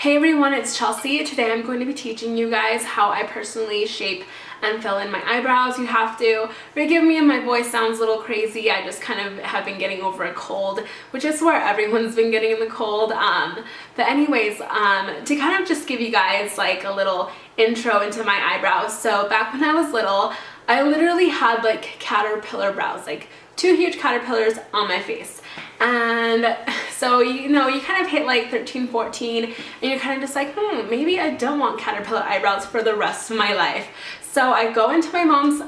Hey everyone, it's Chelsea. Today I'm going to be teaching you guys how I personally shape and fill in my eyebrows. You have to forgive me if my voice sounds a little crazy. I just kind of have been getting over a cold, which is where everyone's been getting the cold. But anyways, to kind of just give you guys like a little intro into my eyebrows. So back when I was little, I literally had like caterpillar brows, like two huge caterpillars on my face. And so, you know, you kind of hit like 13, 14 and you're kind of just like, maybe I don't want caterpillar eyebrows for the rest of my life. So I go into my mom's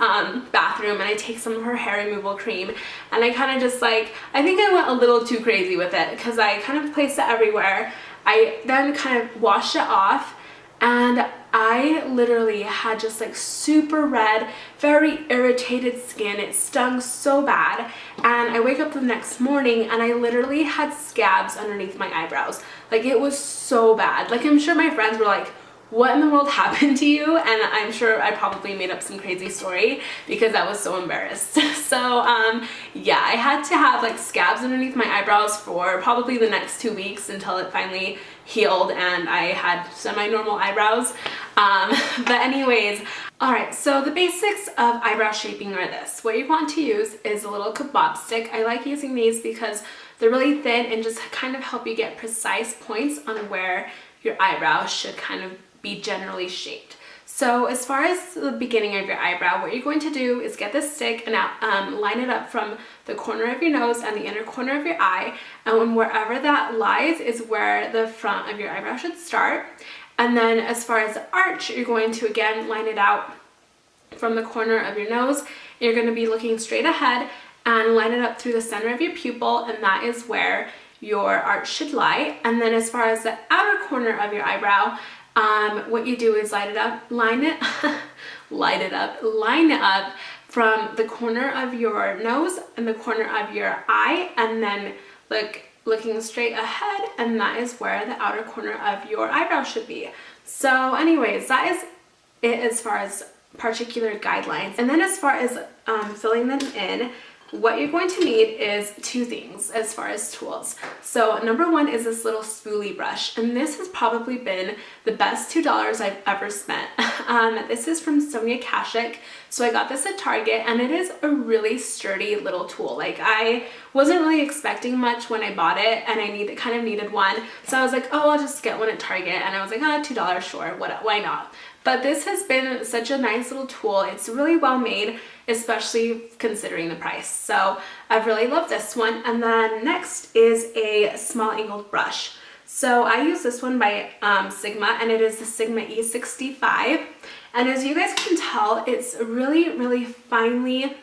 bathroom and I take some of her hair removal cream and I kind of just like, I think I went a little too crazy with it because I kind of placed it everywhere. I then kind of washed it off and I literally had just like super red, very irritated skin. It stung so bad. And I wake up the next morning and I literally had scabs underneath my eyebrows. Like it was so bad. Like I'm sure my friends were like, what in the world happened to you? And I'm sure I probably made up some crazy story because I was so embarrassed. So yeah, I had to have like scabs underneath my eyebrows for probably the next 2 weeks until it finally healed and I had semi-normal eyebrows. But anyways, alright, so the basics of eyebrow shaping are this. What you want to use is a little kebab stick. I like using these because they're really thin and just kind of help you get precise points on where your eyebrow should kind of be generally shaped. So as far as the beginning of your eyebrow, what you're going to do is get this stick and line it up from the corner of your nose and the inner corner of your eye, and wherever that lies is where the front of your eyebrow should start. And then as far as the arch, you're going to again line it out from the corner of your nose. You're going to be looking straight ahead and line it up through the center of your pupil, and that is where your arch should lie. And then as far as the outer corner of your eyebrow, what you do is line it up from the corner of your nose and the corner of your eye, and then looking straight ahead, and that is where the outer corner of your eyebrow should be. So anyways, that is it as far as particular guidelines. And then as far as filling them in, what you're going to need is two things as far as tools. So number one is this little spoolie brush, and this has probably been the best $2 I've ever spent. This is from Sonia Kashuk. So I got this at Target and it is a really sturdy little tool. Like I wasn't really expecting much when I bought it and I kind of needed one. So I was like, oh, I'll just get one at Target, and I was like, oh, $2, sure, why not? But this has been such a nice little tool. It's really well made, especially considering the price. So I've really loved this one. And then next is a small angled brush. So I use this one by Sigma, and it is the Sigma E65. And as you guys can tell, it's really, really finely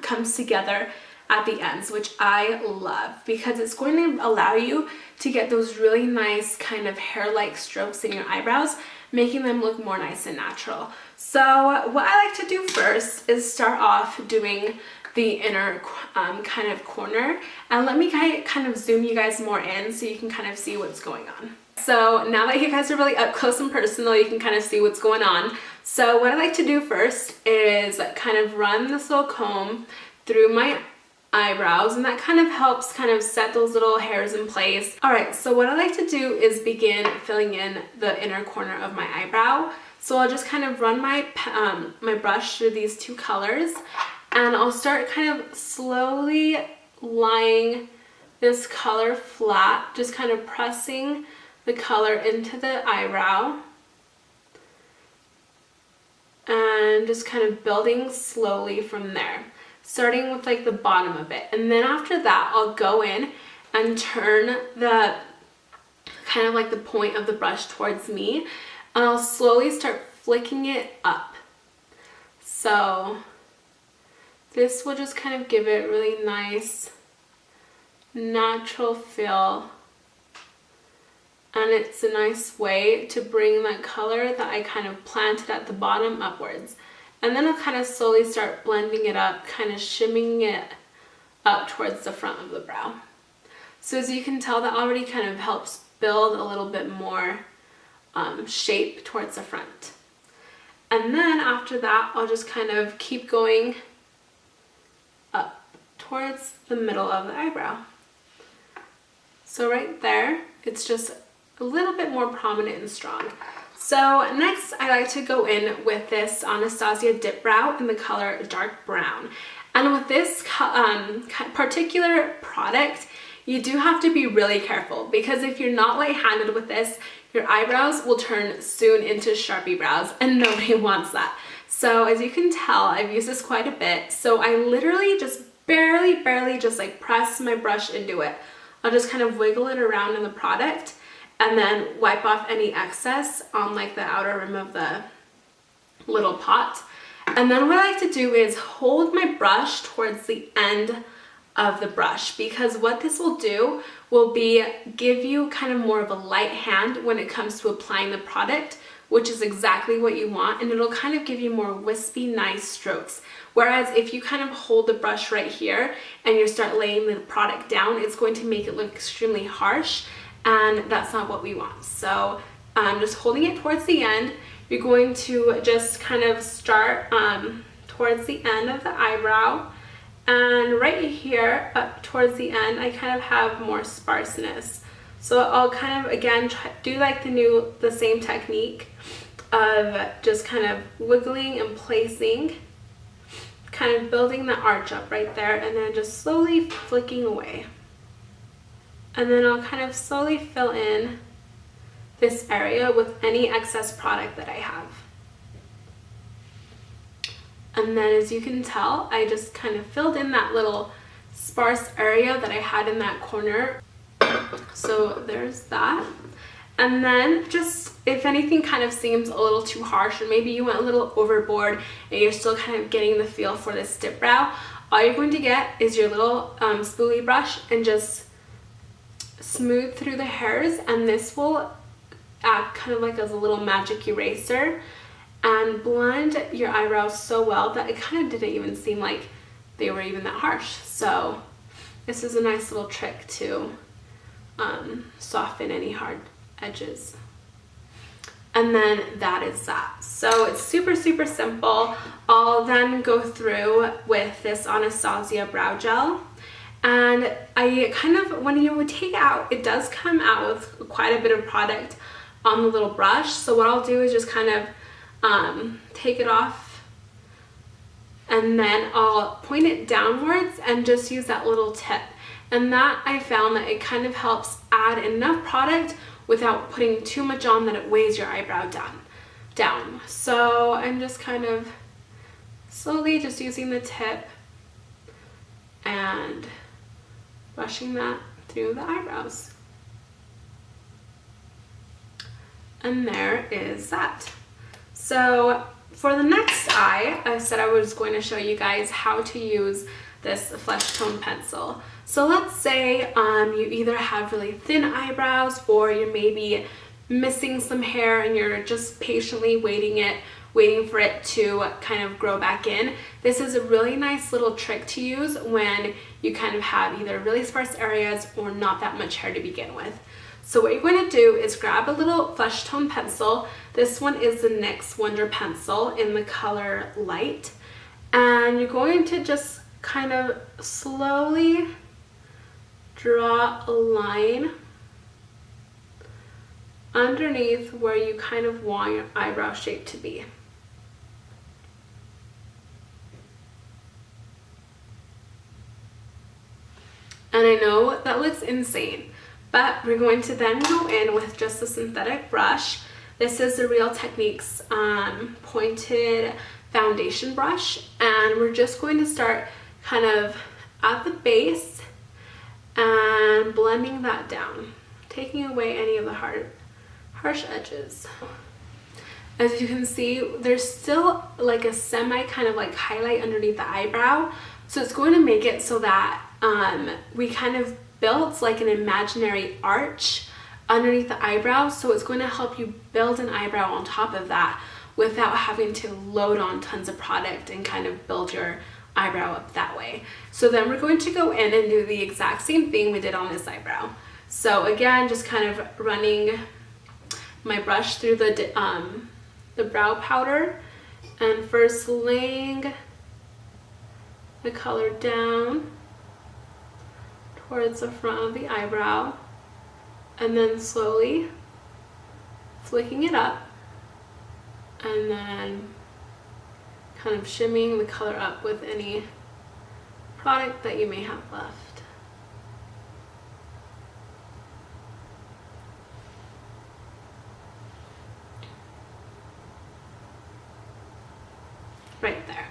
comes together at the ends, which I love because it's going to allow you to get those really nice kind of hair-like strokes in your eyebrows, making them look more nice and natural. So what I like to do first is start off doing the inner kind of corner, and let me kind of zoom you guys more in so you can kind of see what's going on. So now that you guys are really up close and personal, you can kind of see what's going on. So what I like to do first is kind of run this little comb through my eyebrows, and that kind of helps kind of set those little hairs in place. Alright, so what I like to do is begin filling in the inner corner of my eyebrow. So I'll just kind of run my brush through these two colors, and I'll start kind of slowly lying this color flat, just kind of pressing the color into the eyebrow and just kind of building slowly from there, starting with like the bottom of it. And then after that, I'll go in and turn the kind of like the point of the brush towards me, and I'll slowly start flicking it up. So this will just kind of give it really nice natural feel, and it's a nice way to bring that color that I kind of planted at the bottom upwards. And then I'll kind of slowly start blending it up, kind of shimming it up towards the front of the brow. So as you can tell, that already kind of helps build a little bit more shape towards the front. And then after that, I'll just kind of keep going up towards the middle of the eyebrow. So right there, it's just a little bit more prominent and strong. So next I like to go in with this Anastasia Dip Brow in the color Dark Brown. And with this particular product, you do have to be really careful, because if you're not light-handed with this, your eyebrows will turn soon into Sharpie brows, and nobody wants that. So as you can tell, I've used this quite a bit. So I literally just barely just like press my brush into it. I'll just kind of wiggle it around in the product and then wipe off any excess on like the outer rim of the little pot. And then what I like to do is hold my brush towards the end of the brush, because what this will do will be give you kind of more of a light hand when it comes to applying the product, which is exactly what you want, and it'll kind of give you more wispy, nice strokes. Whereas if you kind of hold the brush right here and you start laying the product down, it's going to make it look extremely harsh, and that's not what we want. So just holding it towards the end, you're going to just kind of start towards the end of the eyebrow. And right here, up towards the end, I kind of have more sparseness. So I'll kind of, again, do like the same technique of just kind of wiggling and placing, kind of building the arch up right there, and then just slowly flicking away. And then I'll kind of slowly fill in this area with any excess product that I have. And then as you can tell, I just kind of filled in that little sparse area that I had in that corner. So there's that. And then just, if anything kind of seems a little too harsh, or maybe you went a little overboard and you're still kind of getting the feel for this dip brow, all you're going to get is your little spoolie brush and just smooth through the hairs, and this will act kind of like as a little magic eraser and blend your eyebrows so well that it kind of didn't even seem like they were even that harsh. So this is a nice little trick to soften any hard edges. And then that is that. So it's super simple. I'll then go through with this Anastasia brow gel, and I kind of, when you would take it out, it does come out with quite a bit of product on the little brush. So what I'll do is just kind of take it off, and then I'll point it downwards and just use that little tip. And that, I found that it kind of helps add enough product without putting too much on that it weighs your eyebrow down. So I'm just kind of slowly just using the tip and brushing that through the eyebrows. And there is that. So for the next eye, I said I was going to show you guys how to use this flesh tone pencil. So let's say you either have really thin eyebrows, or you're maybe missing some hair and you're just patiently waiting for it to kind of grow back in. This is a really nice little trick to use when you kind of have either really sparse areas or not that much hair to begin with. So what you're going to do is grab a little flesh tone pencil. This one is the NYX Wonder Pencil in the color Light. And you're going to just kind of slowly draw a line underneath where you kind of want your eyebrow shape to be. And I know that looks insane, but we're going to then go in with just a synthetic brush. This is the Real Techniques pointed foundation brush, and we're just going to start kind of at the base and blending that down, taking away any of the harsh edges. As you can see, there's still like a semi kind of like highlight underneath the eyebrow, so it's going to make it so that we kind of built like an imaginary arch underneath the eyebrow. So it's going to help you build an eyebrow on top of that without having to load on tons of product and kind of build your eyebrow up that way. So then we're going to go in and do the exact same thing we did on this eyebrow. So again, just kind of running my brush through the brow powder, and first laying the color down towards the front of the eyebrow, and then slowly flicking it up and then kind of shimmying the color up with any product that you may have left. Right there.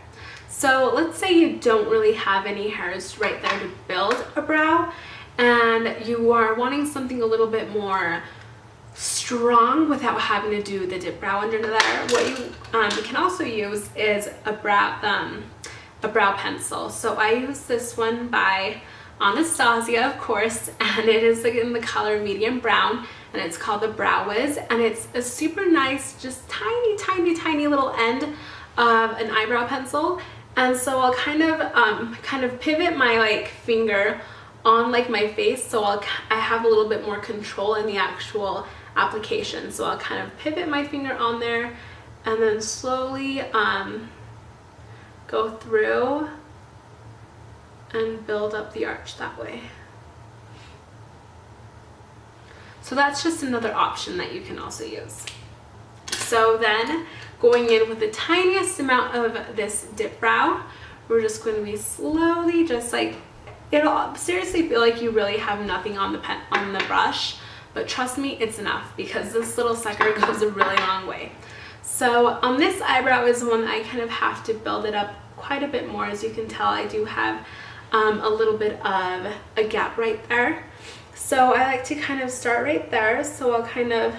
So let's say you don't really have any hairs right there to build a brow and you are wanting something a little bit more strong without having to do the dip brow under there. What you can also use is a brow pencil. So I use this one by Anastasia, of course, and it is in the color medium brown, and it's called the Brow Wiz, and it's a super nice, just tiny little end of an eyebrow pencil. And so I'll kind of pivot my like finger on like my face, so I have a little bit more control in the actual application. So I'll kind of pivot my finger on there and then slowly go through and build up the arch that way. So that's just another option that you can also use. So then going in with the tiniest amount of this dip brow, we're just going to be slowly, just like, it'll seriously feel like you really have nothing on the brush, but trust me, it's enough because this little sucker goes a really long way. So on this eyebrow is the one that I kind of have to build it up quite a bit more. As you can tell, I do have a little bit of a gap right there. So I like to kind of start right there. So I'll kind of,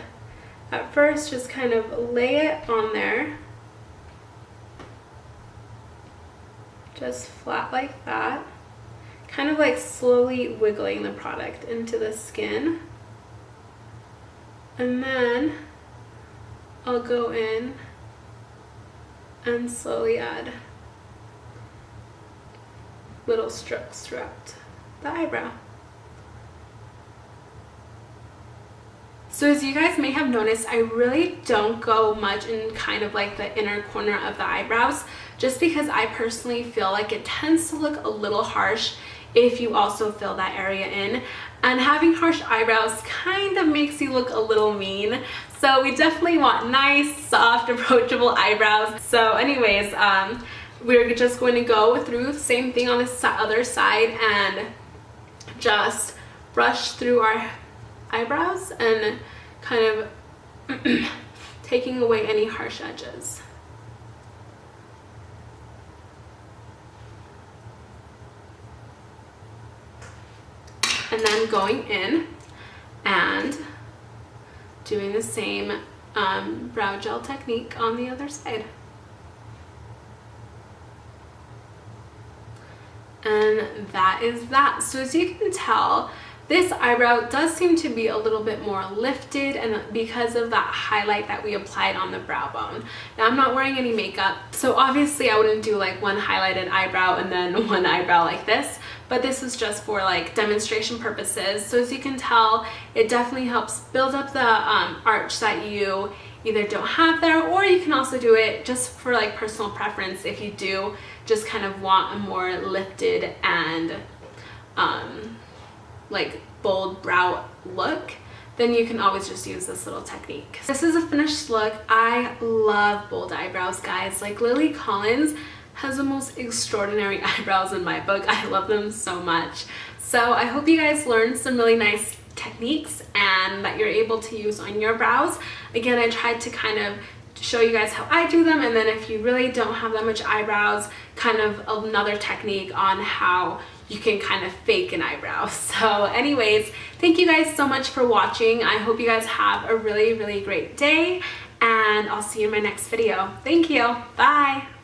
at first, just kind of lay it on there, just flat like that, kind of like slowly wiggling the product into the skin. And then I'll go in and slowly add little strokes throughout the eyebrow. So as you guys may have noticed, I really don't go much in kind of like the inner corner of the eyebrows, just because I personally feel like it tends to look a little harsh if you also fill that area in. And having harsh eyebrows kind of makes you look a little mean. So we definitely want nice, soft, approachable eyebrows. So anyways, we're just going to go through the same thing on the other side and just brush through our eyebrows and kind of taking away any harsh edges. And then going in and doing the same brow gel technique on the other side. And that is that. So as you can tell, this eyebrow does seem to be a little bit more lifted, and because of that highlight that we applied on the brow bone. Now I'm not wearing any makeup, so obviously I wouldn't do like one highlighted eyebrow and then one eyebrow like this, but this is just for like demonstration purposes. So as you can tell, it definitely helps build up the arch that you either don't have there, or you can also do it just for like personal preference if you do just kind of want a more lifted and like bold brow look, then you can always just use this little technique. This is a finished look. I love bold eyebrows, guys. Like Lily Collins has the most extraordinary eyebrows in my book. I love them so much. So I hope you guys learned some really nice techniques and that you're able to use on your brows. Again, I tried to kind of show you guys how I do them, and then if you really don't have that much eyebrows, kind of another technique on how you can kind of fake an eyebrow. So anyways, thank you guys so much for watching. I hope you guys have a really, really great day, and I'll see you in my next video. Thank you. Bye.